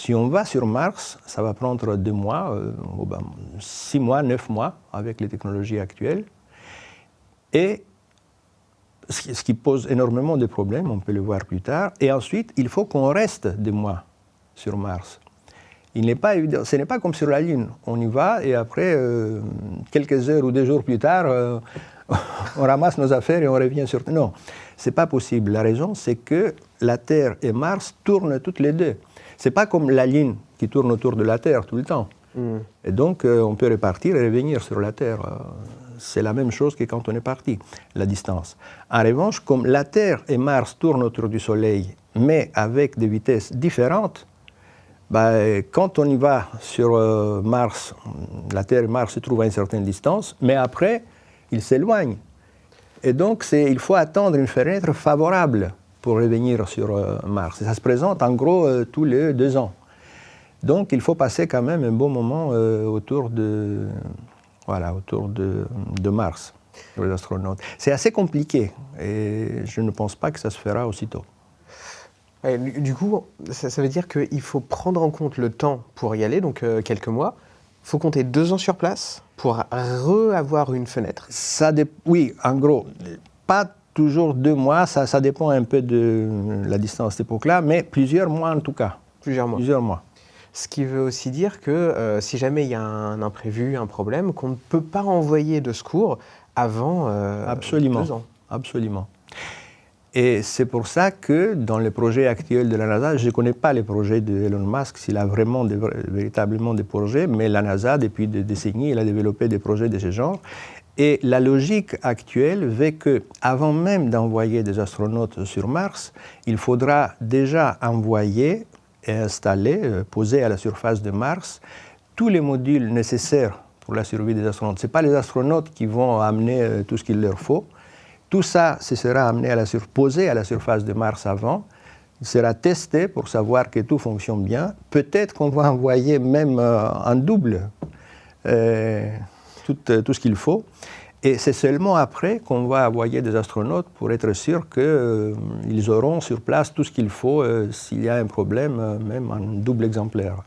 Si on va sur Mars, ça va prendre 2 mois, 6 mois, 9 mois avec les technologies actuelles. Et ce qui pose énormément de problèmes, on peut le voir plus tard. Et ensuite, il faut qu'on reste des mois sur Mars. Il n'est pas évident, ce n'est pas comme sur la Lune. On y va et après, quelques heures ou 2 jours plus tard, on ramasse nos affaires et on revient sur Terre. Non, ce n'est pas possible. La raison, c'est que la Terre et Mars tournent toutes les deux. Ce n'est pas comme la Lune qui tourne autour de la Terre tout le temps. Et donc, on peut repartir et revenir sur la Terre. C'est la même chose que quand on est parti, la distance. En revanche, comme la Terre et Mars tournent autour du Soleil, mais avec des vitesses différentes, quand on y va sur Mars, la Terre et Mars se trouvent à une certaine distance, mais après, ils s'éloignent. Et donc, il faut attendre une fenêtre favorable pour revenir sur Mars. Et ça se présente en gros tous les 2 ans. Donc, il faut passer quand même un bon moment autour de Mars, pour les astronautes. C'est assez compliqué et je ne pense pas que ça se fera aussitôt. Et du coup, ça veut dire qu'il faut prendre en compte le temps pour y aller, donc quelques mois. Il faut compter 2 ans sur place pour avoir une fenêtre. Oui, en gros, pas toujours 2 mois, ça dépend un peu de la distance à cette époque-là, mais plusieurs mois en tout cas. Plusieurs mois. Ce qui veut aussi dire que si jamais il y a un imprévu, un problème, qu'on ne peut pas envoyer de secours avant 2 ans. Absolument. Et c'est pour ça que dans les projets actuels de la NASA, je ne connais pas les projets d'Elon Musk, s'il a véritablement des projets, mais la NASA, depuis des décennies, il a développé des projets de ce genre. Et la logique actuelle veut qu'avant même d'envoyer des astronautes sur Mars, il faudra déjà envoyer et installer, poser à la surface de Mars, tous les modules nécessaires pour la survie des astronautes. Ce n'est pas les astronautes qui vont amener tout ce qu'il leur faut. Tout ça, ce sera amené posé à la surface de Mars avant. Il sera testé pour savoir que tout fonctionne bien. Peut-être qu'on va envoyer même en double tout ce qu'il faut. Et c'est seulement après qu'on va envoyer des astronautes pour être sûr qu'ils auront sur place tout ce qu'il faut s'il y a un problème, même en double exemplaire.